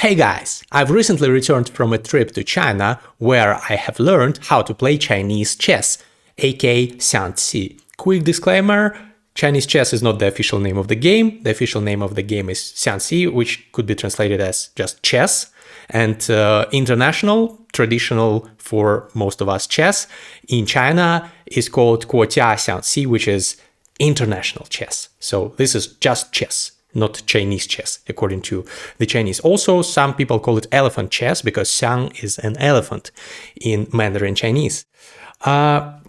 Hey guys, I've recently returned from a trip to China where I have learned how to play Chinese chess, aka XIANGQI. Quick disclaimer, Chinese chess is not the official name of the game. The official name of the game is XIANGQI, which could be translated as just chess. And international, traditional for most of us chess, in China is called 国家象棋, which is international chess. So this is just chess, not Chinese chess, according to the Chinese. Also, some people call it elephant chess because xiang is an elephant in Mandarin Chinese.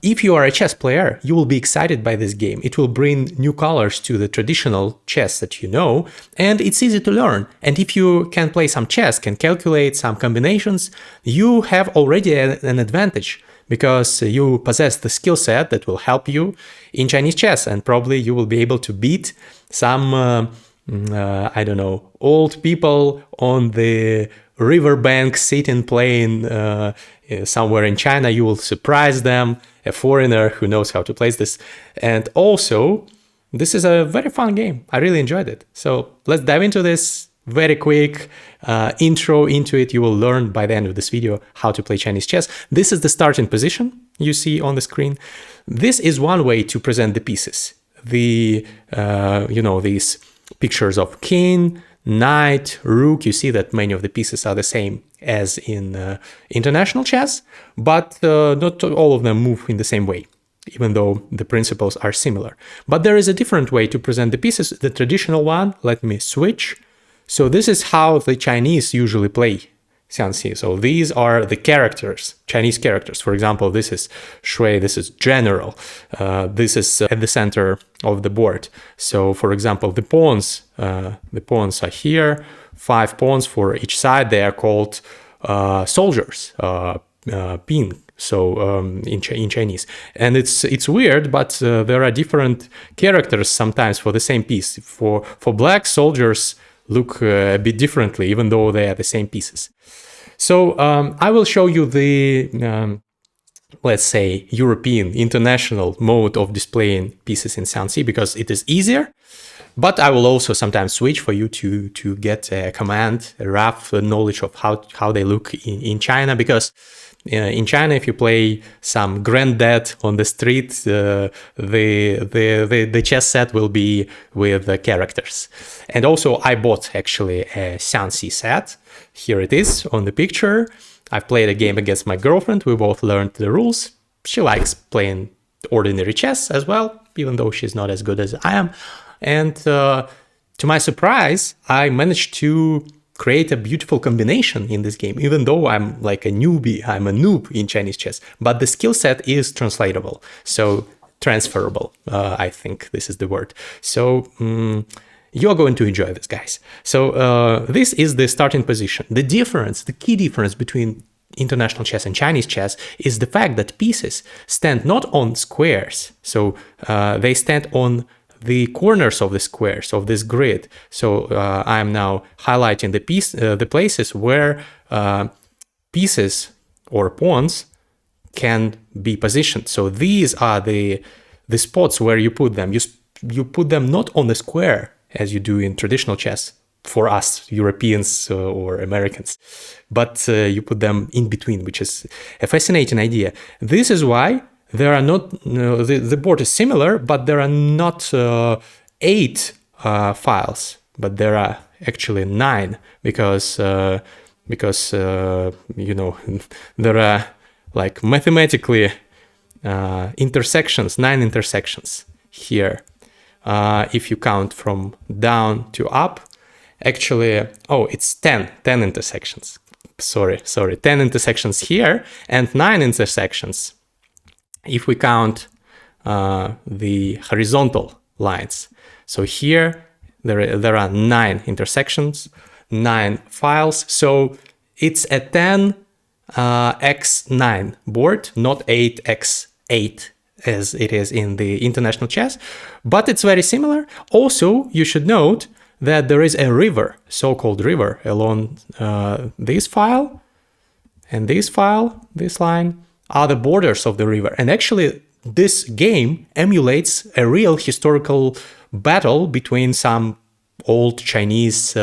If you are a chess player, you will be excited by this game. It will bring new colors to the traditional chess that you know, and it's easy to learn. And if you can play some chess, can calculate some combinations, you have already an advantage because you possess the skill set that will help you in Chinese chess, and probably you will be able to beat some, I don't know, old people on the riverbank sitting playing somewhere in China. You will surprise them, a foreigner who knows how to play this. And also, this is a very fun game. I really enjoyed it. So let's dive into this very quick intro into it. You will learn by the end of this video how to play Chinese chess. This is the starting position you see on the screen. This is one way to present the pieces. These pictures of king, knight, rook. You see that many of the pieces are the same as in international chess, but not all of them move in the same way, even though the principles are similar. But there is a different way to present the pieces, the traditional one. Let me switch. So this is how the Chinese usually play XIANGQI. So these are the characters, Chinese characters. For example, this is shui, this is general. This is at the center of the board. So for example, the pawns are here, 5 pawns for each side. They are called soldiers, pin. So in Chinese, and it's weird, but there are different characters sometimes for the same piece. For black, soldiers look a bit differently, even though they are the same pieces. So I will show you the, let's say, European, international mode of displaying pieces in XIANGQI because it is easier. But I will also sometimes switch for you to get a command, a rough knowledge of how they look in China, because in China, if you play some granddad on the street, the chess set will be with the characters. And also I bought actually a XIANGQI set. Here it is on the picture. I've played a game against my girlfriend. We both learned the rules. She likes playing ordinary chess as well, even though she's not as good as I am. And to my surprise, I managed to create a beautiful combination in this game, even though I'm like a newbie, I'm a noob in Chinese chess, but the skill set is translatable, so transferable, I think this is the word. So you're going to enjoy this, guys. So this is the starting position. The difference, the key difference between international chess and Chinese chess is the fact that pieces stand not on squares, so they stand on the corners of the squares of this grid. So I'm now highlighting the places where pieces or pawns can be positioned. So these are the spots where you put them. You put them not on the square as you do in traditional chess for us Europeans or Americans, but you put them in between, which is a fascinating idea. This is why there are not, the board is similar, but there are not 8 files, but there are actually 9 because there are like mathematically intersections, 9 intersections here. If you count from down to up, actually, it's 10 intersections. Sorry, 10 intersections here and 9 intersections if we count the horizontal lines. So here there are 9 intersections, 9 files. So it's a 10x9 board, not 8x8 as it is in the international chess, but it's very similar. Also, you should note that there is a river, so-called river, along this file and this file, this line, are the borders of the river. And actually, this game emulates a real historical battle between some old Chinese,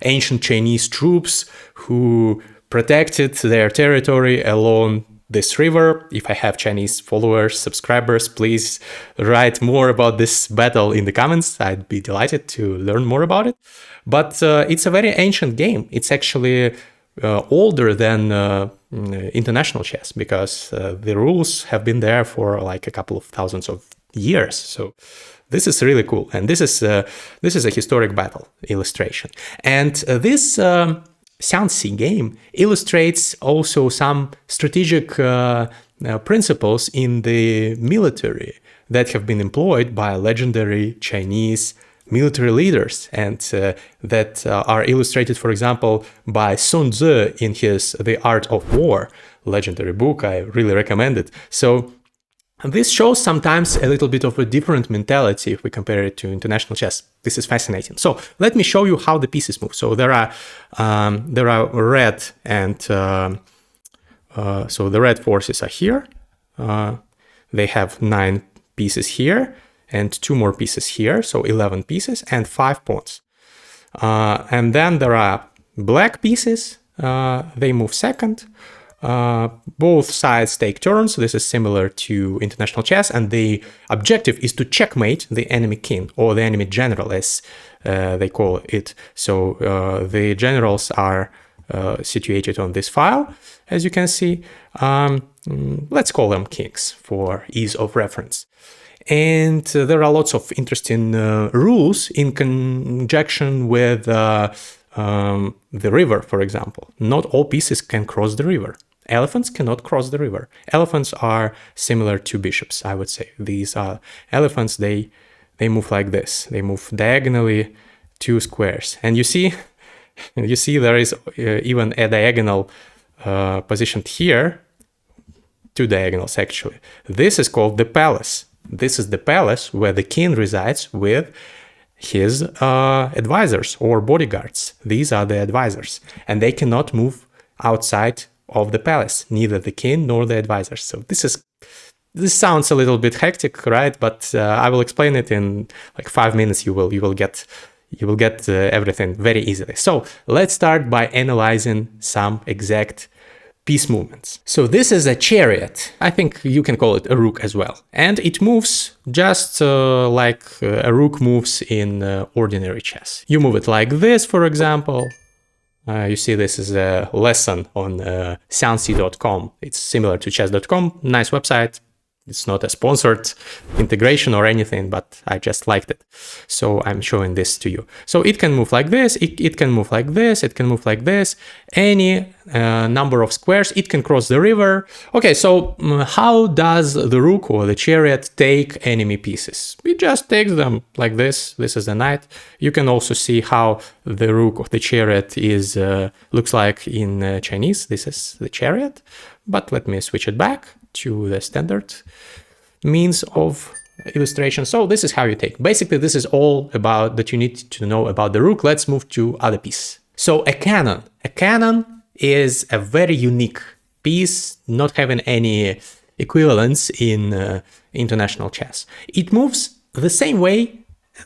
ancient Chinese troops who protected their territory along this river. If I have Chinese followers, subscribers, please write more about this battle in the comments. I'd be delighted to learn more about it. But it's a very ancient game. It's actually older than international chess, because the rules have been there for like a couple of thousands of years. So this is really cool, and this is a historic battle illustration. And this XIANGQI game illustrates also some strategic principles in the military that have been employed by legendary Chinese military leaders, and that are illustrated, for example, by Sun Tzu in his The Art of War legendary book. I really recommend it. So this shows sometimes a little bit of a different mentality if we compare it to international chess. This is fascinating. So let me show you how the pieces move. So there are red, and so the red forces are here. They have 9 pieces here and 2 more pieces here, so 11 pieces and 5 pawns. And then there are black pieces. They move second. Both sides take turns. This is similar to international chess, and the objective is to checkmate the enemy king, or the enemy general, as they call it. So the generals are situated on this file, as you can see. Let's call them kings for ease of reference. And there are lots of interesting rules in conjunction with the river, for example. Not all pieces can cross the river. Elephants cannot cross the river. Elephants are similar to bishops, I would say. These are elephants, they move like this. They move diagonally 2 squares. And you see there is even a diagonal positioned here, 2 diagonals actually. This is called the palace. This is the palace where the king resides with his advisors or bodyguards. These are the advisors, and they cannot move outside of the palace, neither the king nor the advisors. So this sounds a little bit hectic, right? But I will explain it in like 5 minutes. You will get everything very easily. So let's start by analyzing some exact piece movements. So this is a chariot. I think you can call it a rook as well. And it moves just like a rook moves in ordinary chess. You move it like this, for example. You see this is a lesson on XIANGQI.com. It's similar to chess.com. Nice website. It's not a sponsored integration or anything, but I just liked it. So I'm showing this to you. So it can move like this, it can move like this, it can move like this, any number of squares, it can cross the river. Okay, so how does the rook or the chariot take enemy pieces? It just takes them like this. This is the knight. You can also see how the rook or the chariot is looks like in Chinese. This is the chariot, but let me switch it back to the standard means of illustration. So this is how you take. Basically, this is all about that you need to know about the rook. Let's move to other piece. So a cannon. A cannon is a very unique piece, not having any equivalence in international chess. It moves the same way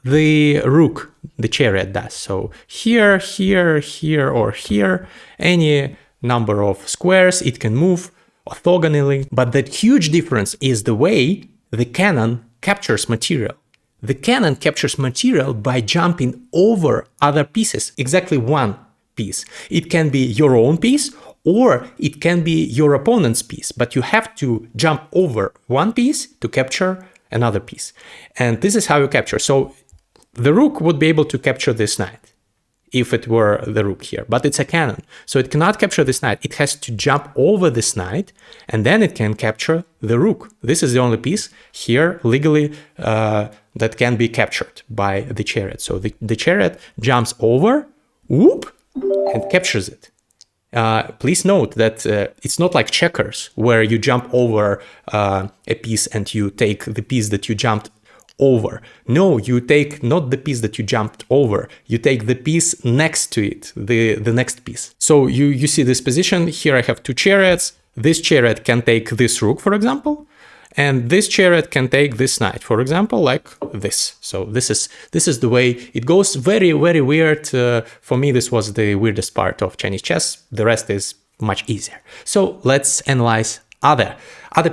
the rook, the chariot, does. So here, here, here, or here, any number of squares, it can move orthogonally, but the huge difference is the way the cannon captures material. The cannon captures material by jumping over other pieces, exactly one piece. It can be your own piece or it can be your opponent's piece, but you have to jump over one piece to capture another piece. And this is how you capture. So the rook would be able to capture this knight if it were the rook here, but it's a cannon. So it cannot capture this knight. It has to jump over this knight, and then it can capture the rook. This is the only piece here legally that can be captured by the chariot. So the chariot jumps over, whoop, and captures it. Please note that it's not like checkers, where you jump over a piece and you take the piece that you jumped over. No, you take not the piece that you jumped over, you take the piece next to it, the next piece. So you see this position. Here I have 2 chariots. This chariot can take this rook, for example, And this chariot can take this knight, for example, like this. So this is the way it goes. Very, very weird. For me, this was the weirdest part of Chinese chess. The rest is much easier. So let's analyze other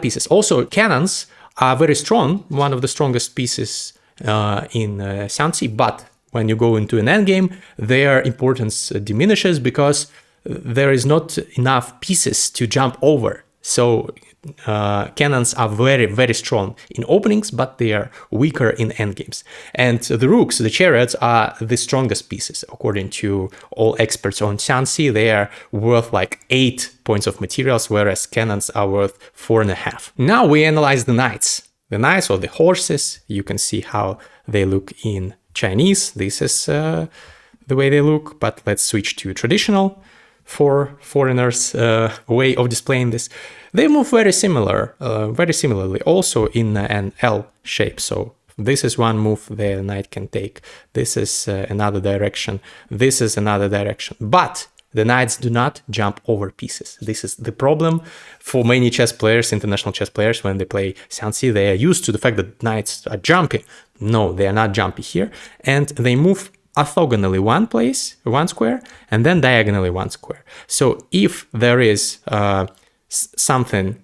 pieces. Also, cannons are very strong, one of the strongest pieces in XIANGQI, but when you go into an endgame, their importance diminishes because there is not enough pieces to jump over. So cannons are very, very strong in openings, but they are weaker in endgames. And the rooks, the chariots, are the strongest pieces. According to all experts on XIANGQI, they are worth like 8 points of materials, whereas cannons are worth 4.5. Now we analyze the knights. The knights or the horses, you can see how they look in Chinese. This is the way they look, but let's switch to traditional for foreigners way of displaying this. They move very similarly, also in an L shape. So this is one move the knight can take. This is another direction. This is another direction. But the knights do not jump over pieces. This is the problem for many chess players, international chess players, when they play XIANGQI. They are used to the fact that knights are jumping. No, they are not jumping here. And they move orthogonally one square, and then diagonally one square. So if there is something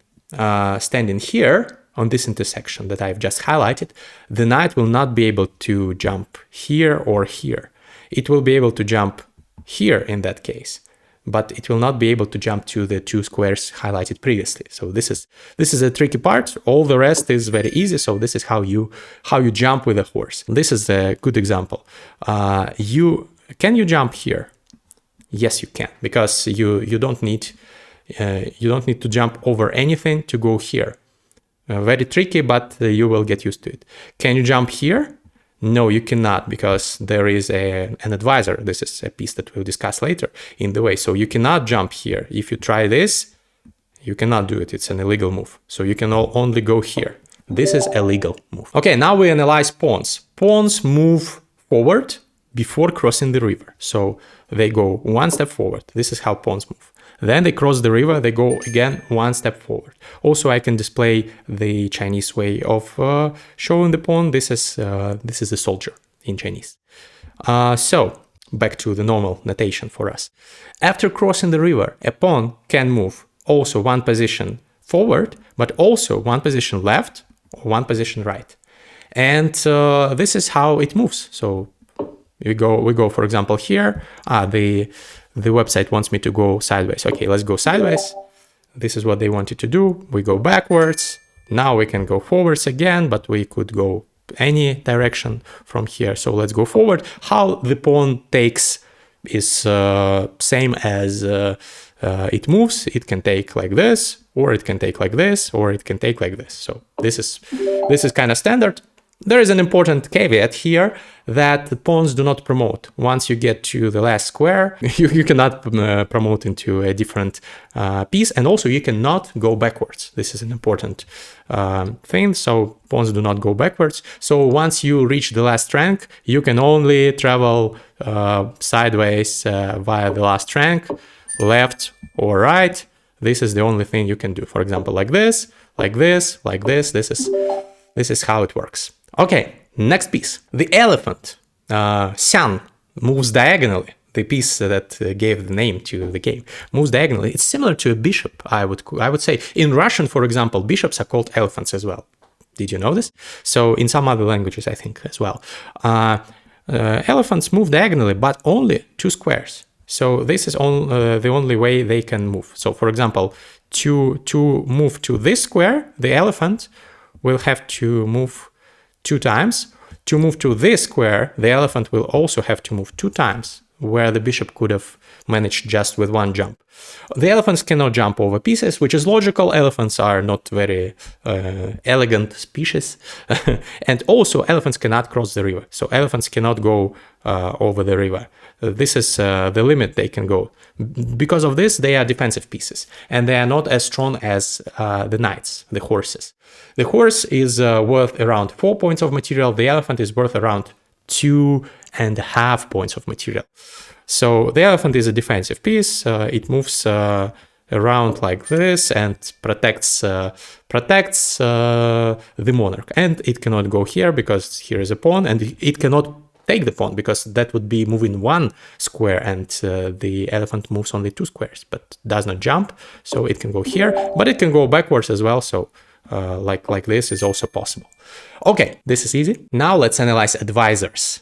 standing here on this intersection that I've just highlighted, the knight will not be able to jump here or here. It will be able to jump here in that case, but it will not be able to jump to the two squares highlighted previously. So this is a tricky part. All the rest is very easy. So this is how you jump with a horse. This is a good example. Can you jump here? Yes, you can, because you don't need to jump over anything to go here. Very tricky, but you will get used to it. Can you jump here? No, you cannot, because there is an advisor. This is a piece that we'll discuss later in the way. So you cannot jump here. If you try this, you cannot do it. It's an illegal move. So you can only go here. This is a legal move. Okay, now we analyze pawns. Pawns move forward before crossing the river. So they go one step forward. This is how pawns move. Then they cross the river, they go again one step forward. Also, I can display the Chinese way of showing the pawn. This is the soldier in Chinese. So back to the normal notation for us. After crossing the river, a pawn can move also one position forward, but also one position left or one position right. And this is how it moves. So we go, for example, here. The website wants me to go sideways. Okay, let's go sideways. This is what they wanted to do. We go backwards. Now we can go forwards again, but we could go any direction from here. So let's go forward. How the pawn takes is same as it moves. It can take like this, or it can take like this, or it can take like this. So this is kind of standard. There is an important caveat here that the pawns do not promote. Once you get to the last square, you cannot promote into a different piece, and also you cannot go backwards. This is an important thing. So pawns do not go backwards. So once you reach the last rank, you can only travel sideways via the last rank, left or right. This is the only thing you can do. For example, like this, like this, like this. This is how it works. Okay, next piece. The elephant, Xian, moves diagonally. The piece that gave the name to the game moves diagonally. It's similar to a bishop, I would say. In Russian, for example, bishops are called elephants as well. Did you know this? So in some other languages, I think, as well. Elephants move diagonally, but only two squares. So this is the only way they can move. So for example, to move to this square, the elephant will have to move 2 times. To move to this square, the elephant will also have to move 2 times, where the bishop could have managed just with one jump. The elephants cannot jump over pieces, which is logical. Elephants are not very elegant species. And also elephants cannot cross the river. So elephants cannot go over the river. This is the limit they can go. Because of this, they are defensive pieces, and they are not as strong as the knights, the horses. The horse is worth around 4 points of material. The elephant is worth around 2.5 points of material. So the elephant is a defensive piece. It moves around like this and protects the monarch. And it cannot go here because here is a pawn, and it cannot take the pawn because that would be moving 1 square, and the elephant moves only 2 squares, but does not jump. So it can go here, but it can go backwards as well. So like this is also possible. Okay, this is easy. Now let's analyze advisors.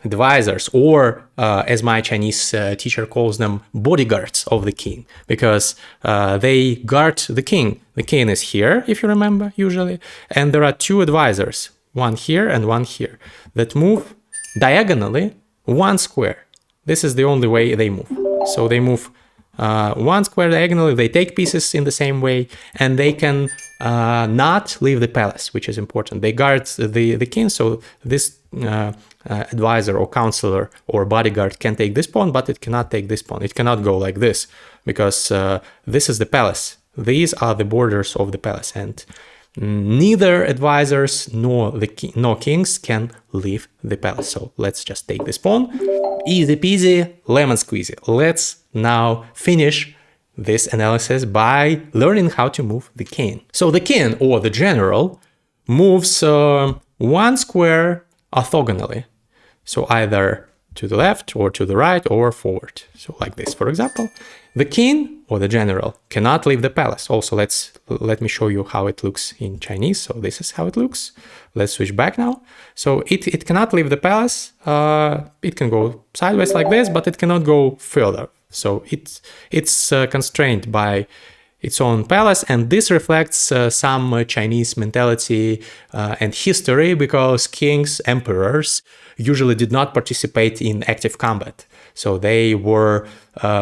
Advisors, or as my Chinese teacher calls them, bodyguards of the king, because they guard the king. The king is here, if you remember, usually, and there are 2 advisors, one here and one here, that move diagonally 1 square. This is the only way they move. So they move 1 square diagonally, they take pieces in the same way, and they can not leave the palace, which is important. They guard the king, so this advisor or counselor or bodyguard can take this pawn, but it cannot take this pawn. It cannot go like this, because this is the palace. These are the borders of the palace, and neither advisors nor kings can leave the palace. So let's just take this pawn. Easy peasy, lemon squeezy. Let's now finish this analysis by learning how to move the king. So the king, or the general, moves 1 square orthogonally. So either to the left or to the right or forward. So like this, for example. The king, or the general, cannot leave the palace. Also, let me show you how it looks in Chinese. So this is how it looks. Let's switch back now. So it cannot leave the palace. It can go sideways like this, but it cannot go further. So it's constrained by its own palace, and this reflects some Chinese mentality and history, because kings, emperors usually did not participate in active combat. So they were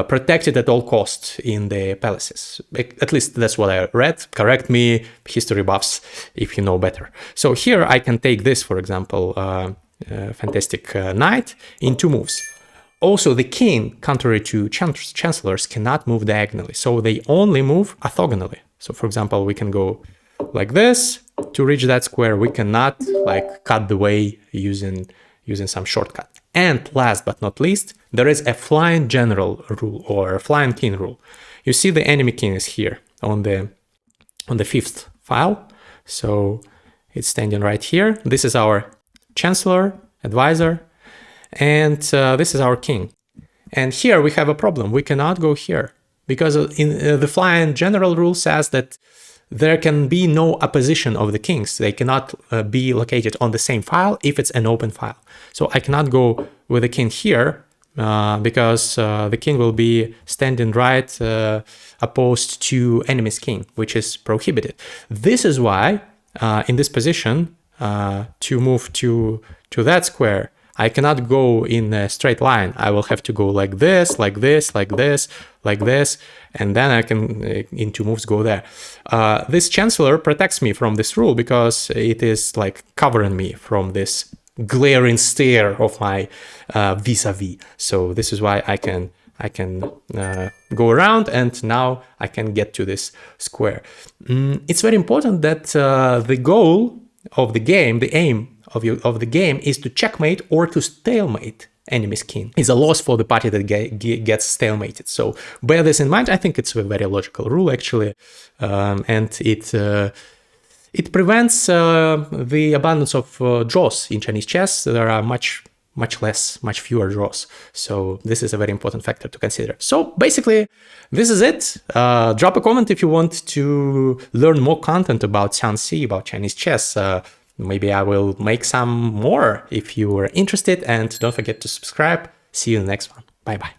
protected at all costs in the palaces. At least that's what I read. Correct me, history buffs, if you know better. So here I can take this, for example, fantastic knight in 2 moves. Also, the king, contrary to chancellors, cannot move diagonally. So they only move orthogonally. So for example, we can go like this to reach that square. We cannot like cut the way using some shortcut. And last but not least, there is a flying general rule, or a flying king rule. You see the enemy king is here on the 5th file. So it's standing right here. This is our chancellor, advisor, and this is our king. And here we have a problem. We cannot go here, because in the flying general rule says that there can be no opposition of the kings. They cannot be located on the same file if it's an open file. So I cannot go with the king here because the king will be standing right opposed to enemy's king, which is prohibited. This is why in this position, to move to that square, I cannot go in a straight line. I will have to go like this, like this, like this, like this, and then I can, in 2 moves, go there. This chancellor protects me from this rule, because it is like covering me from this glaring stare of my vis-a-vis. So this is why I can go around, and now I can get to this square. It's very important that the goal of the game, the aim of the game, is to checkmate or to stalemate enemy's king. It's a loss for the party that gets stalemated. So bear this in mind. I think it's a very logical rule, actually, and it prevents the abundance of draws in Chinese chess. There are much fewer draws. So this is a very important factor to consider. So basically, this is it. Drop a comment if you want to learn more content about XIANGQI, about Chinese chess. Maybe I will make some more if you are interested, and don't forget to subscribe. See you in the next one. Bye bye.